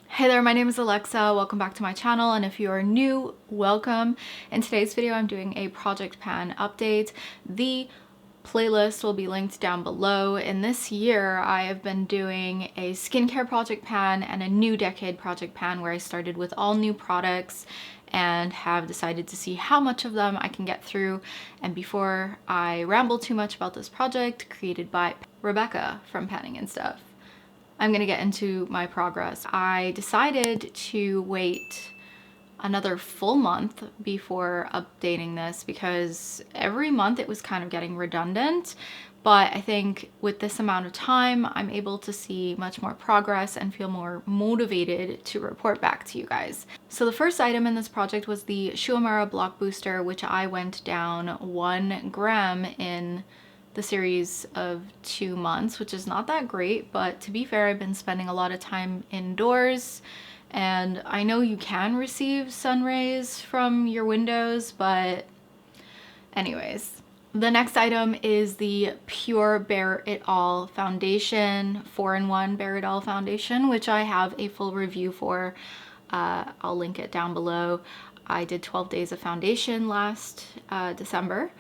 Hey there, my name is Alexa. Welcome back to my channel, and if you are new, welcome. In today's video, I'm doing a project pan update. The playlist will be linked down below. In this year, I have been doing a skincare project pan and a new decade project pan where I started with all new products and have decided to see how much of them I can get through. And before I ramble too much about this project created by Rebecca from Panning and Stuff, I'm gonna get into my progress. I decided to wait another full month before updating this because every month it was kind of getting redundant. But I think with this amount of time, I'm able to see much more progress and feel more motivated to report back to you guys. So the first item in this project was the Shumara Block Booster, which I went down 1 gram in the series of 2 months, which is not that great, but to be fair, I've been spending a lot of time indoors, and I know you can receive sun rays from your windows, but anyways. The next item is the Pure Bare It All Foundation, 4-in-1 Bare It All Foundation, which I have a full review for. I'll link it down below. I did 12 days of foundation last December.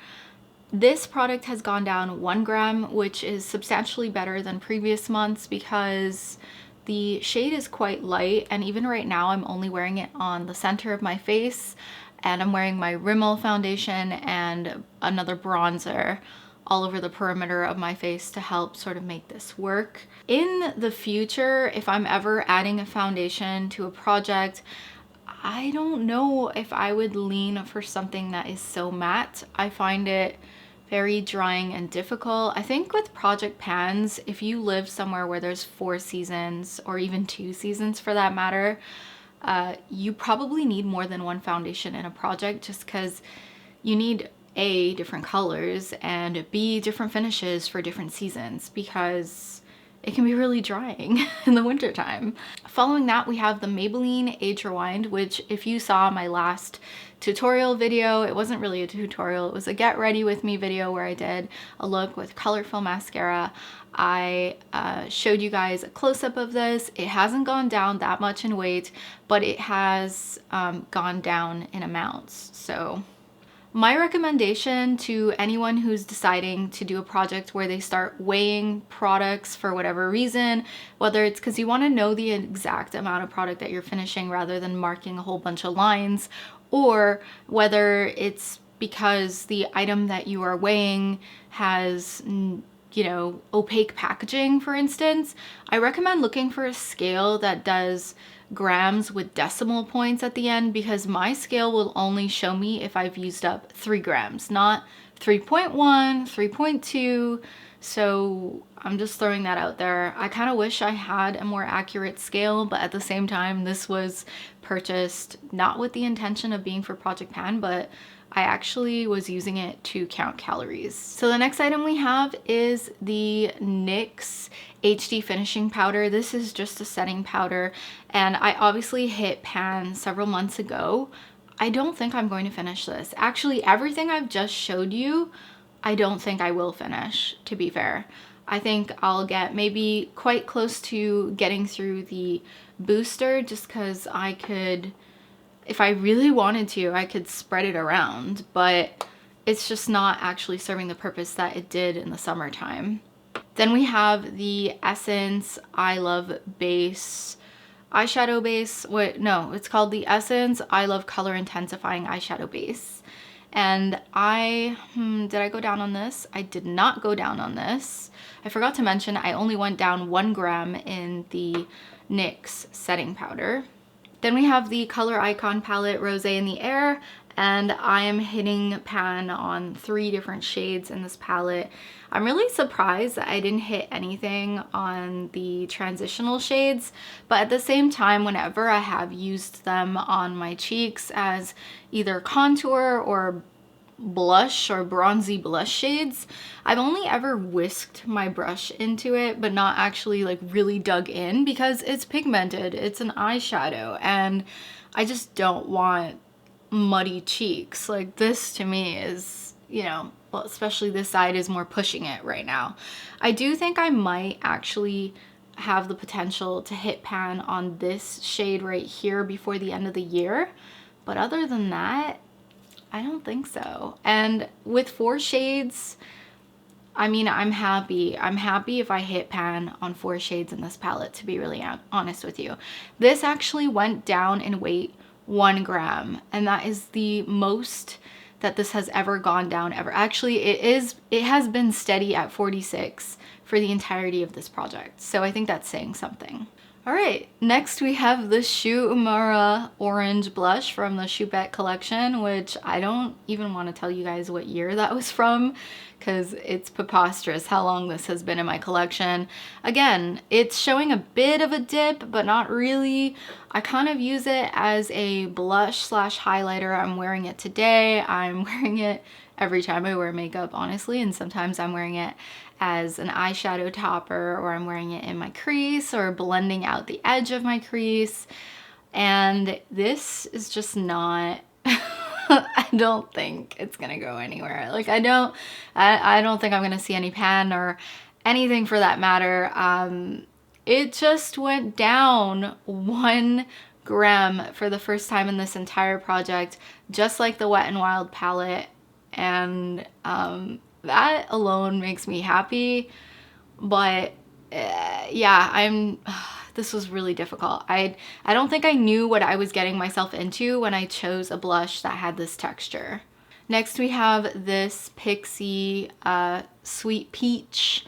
This product has gone down 1 gram, which is substantially better than previous months because the shade is quite light, and even right now I'm only wearing it on the center of my face, and I'm wearing my Rimmel foundation and another bronzer all over the perimeter of my face to help sort of make this work. In the future, if I'm ever adding a foundation to a project, I don't know if I would lean for something that is so matte. I find it very drying and difficult. I think with project pans, if you live somewhere where there's 4 seasons or even 2 seasons for that matter, you probably need more than 1 foundation in a project just because you need A, different colors, and B, different finishes for different seasons because it can be really drying in the wintertime. Following that, we have the Maybelline Age Rewind, which if you saw my last tutorial video, it wasn't really a tutorial, it was a get ready with me video where I did a look with colorful mascara. I showed you guys a close-up of this. It hasn't gone down that much in weight, but it has gone down in amounts. So my recommendation to anyone who's deciding to do a project where they start weighing products for whatever reason, whether it's because you want to know the exact amount of product that you're finishing rather than marking a whole bunch of lines, or whether it's because the item that you are weighing has, you know, opaque packaging, for instance, I recommend looking for a scale that does grams with decimal points at the end, because my scale will only show me if I've used up 3 grams, not 3.1, 3.2. So I'm just throwing that out there. I kind of wish I had a more accurate scale, but at the same time, this was purchased not with the intention of being for project pan, but I actually was using it to count calories. So the next item we have is the NYX HD Finishing Powder. This is just a setting powder, and I obviously hit pan several months ago. I don't think I'm going to finish this. Actually, everything I've just showed you, I don't think I will finish, to be fair. I think I'll get maybe quite close to getting through the booster just because I could, if I really wanted to, I could spread it around, but it's just not actually serving the purpose that it did in the summertime. Then we have the Essence I Love Base eyeshadow base. Wait, no, it's called the Essence I Love Color Intensifying Eyeshadow Base. And did I go down on this? I did not go down on this. I forgot to mention I only went down 1 gram in the NYX setting powder. Then we have the Color Icon palette Rosé in the Air, and I am hitting pan on 3 different shades in this palette. I'm really surprised that I didn't hit anything on the transitional shades, but at the same time, whenever I have used them on my cheeks as either contour or blush or bronzy blush shades, I've only ever whisked my brush into it but not actually like really dug in because it's pigmented, it's an eyeshadow, and I just don't want muddy cheeks. Like this to me is, you know, well, especially this side is more pushing it right now. I do think I might actually have the potential to hit pan on this shade right here before the end of the year. But other than that, I don't think so. And with 4 shades, I mean, I'm happy. I'm happy if I hit pan on 4 shades in this palette, to be really honest with you. This actually went down in weight 1 gram, and that is the most that this has ever gone down ever. Actually, it has been steady at 46 for the entirety of this project. So I think that's saying something. All right, next we have the Shuma Orange blush from the Chubby collection, which I don't even want to tell you guys what year that was from because it's preposterous how long this has been in my collection. Again, it's showing a bit of a dip, but not really. I kind of use it as a blush slash highlighter. I'm wearing it today. I'm wearing it every time I wear makeup, honestly, and sometimes I'm wearing it as an eyeshadow topper, or I'm wearing it in my crease or blending out the edge of my crease. And this is just not I don't think it's gonna go anywhere. Like I don't think I'm gonna see any pan or anything for that matter. It just went down 1 gram for the first time in this entire project, just like the Wet n Wild palette. And that alone makes me happy. But yeah, this was really difficult. I don't think I knew what I was getting myself into when I chose a blush that had this texture. Next we have this Pixi Sweet Peach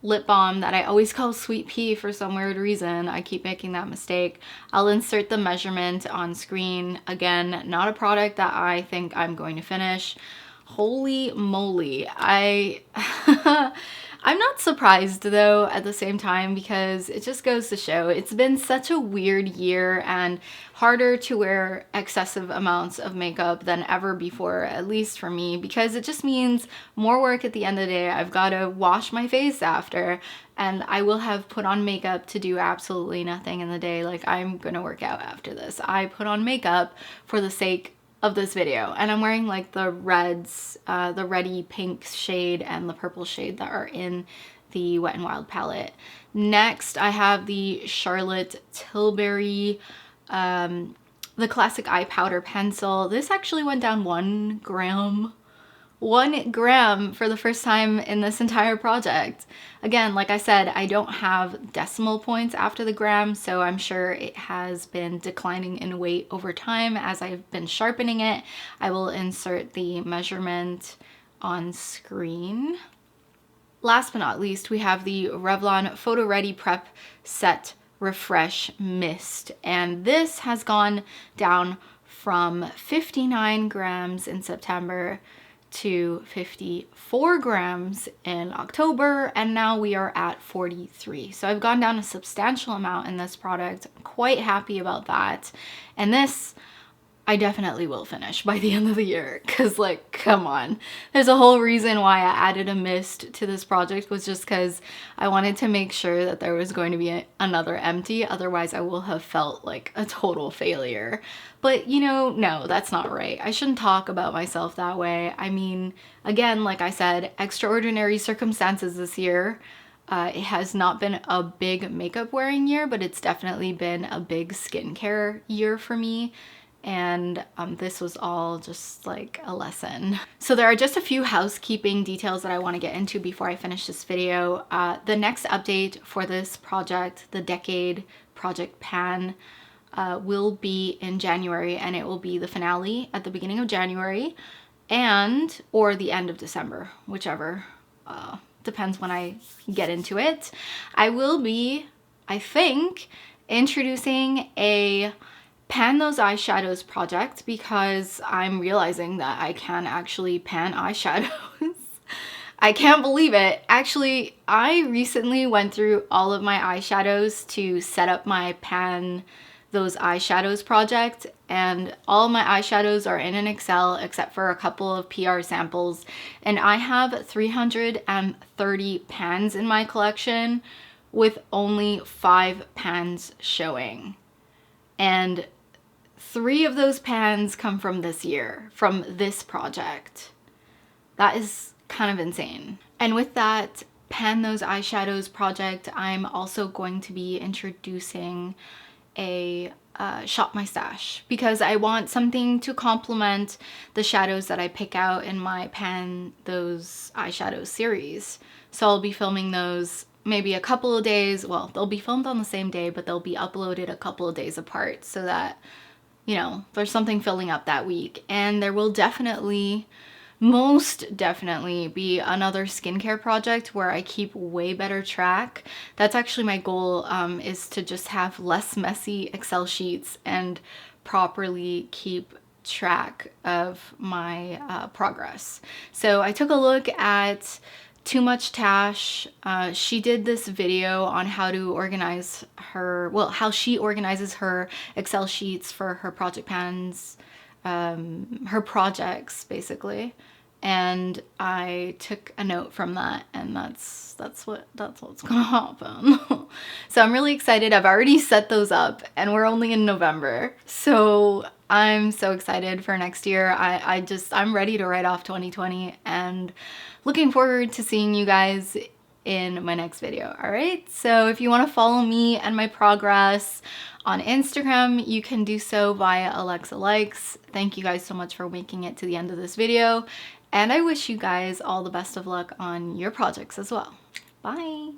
lip balm that I always call Sweet Pea for some weird reason. I keep making that mistake. I'll insert the measurement on screen. Again, not a product that I think I'm going to finish. Holy moly. I'm not surprised though at the same time, because it just goes to show it's been such a weird year and harder to wear excessive amounts of makeup than ever before, at least for me, because it just means more work at the end of the day. I've got to wash my face after, and I will have put on makeup to do absolutely nothing in the day. Like, I'm gonna work out after this. I put on makeup for the sake of this video, and I'm wearing like the reds, the reddy pink shade and the purple shade that are in the Wet n Wild palette. Next I have the Charlotte Tilbury the classic eye powder pencil. This actually went down 1 gram. 1 gram for the first time in this entire project. Again, like I said, I don't have decimal points after the gram, so I'm sure it has been declining in weight over time as I've been sharpening it. I will insert the measurement on screen. Last but not least, we have the Revlon Photo Ready Prep Set Refresh Mist, and this has gone down from 59 grams in September to 54 grams in October, and now we are at 43. So I've gone down a substantial amount in this product. I'm quite happy about that. And this I definitely will finish by the end of the year, because like, come on. There's a whole reason why I added a mist to this project, was just because I wanted to make sure that there was going to be another empty, otherwise I will have felt like a total failure. But you know, no, that's not right. I shouldn't talk about myself that way. I mean, again, like I said, extraordinary circumstances this year. It has not been a big makeup wearing year, but it's definitely been a big skincare year for me. And this was all just like a lesson. So there are just a few housekeeping details that I want to get into before I finish this video. The next update for this project, the Decade Project Pan, will be in January, and it will be the finale at the beginning of January or the end of December, whichever, depends when I get into it. I will be, I think, introducing a pan those eyeshadows project, because I'm realizing that I can actually pan eyeshadows. I can't believe it. Actually, I recently went through all of my eyeshadows to set up my pan those eyeshadows project, and all my eyeshadows are in an Excel except for a couple of PR samples, and I have 330 pans in my collection with only 5 pans showing. And 3 of those pans come from this year, from this project. That is kind of insane. And with that, pan those eyeshadows project, I'm also going to be introducing a Shop My Stash, because I want something to complement the shadows that I pick out in my Pan Those Eyeshadows series. So I'll be filming those maybe a couple of days. Well, they'll be filmed on the same day, but they'll be uploaded a couple of days apart so that, you know, there's something filling up that week. And there will definitely, most definitely, be another skincare project where I keep way better track. That's actually my goal, is to just have less messy Excel sheets and properly keep track of my progress. So I took a look at Too Much Tash. She did this video on how to organize her, well, how she organizes her Excel sheets for her project pans, her projects basically. And I took a note from that, and that's what's gonna happen. So I'm really excited. I've already set those up and we're only in November. So I'm so excited for next year. I'm ready to write off 2020 and looking forward to seeing you guys in my next video. All right, so if you want to follow me and my progress on Instagram, you can do so via Alexa Likes. Thank you guys so much for making it to the end of this video, and I wish you guys all the best of luck on your projects as well. Bye.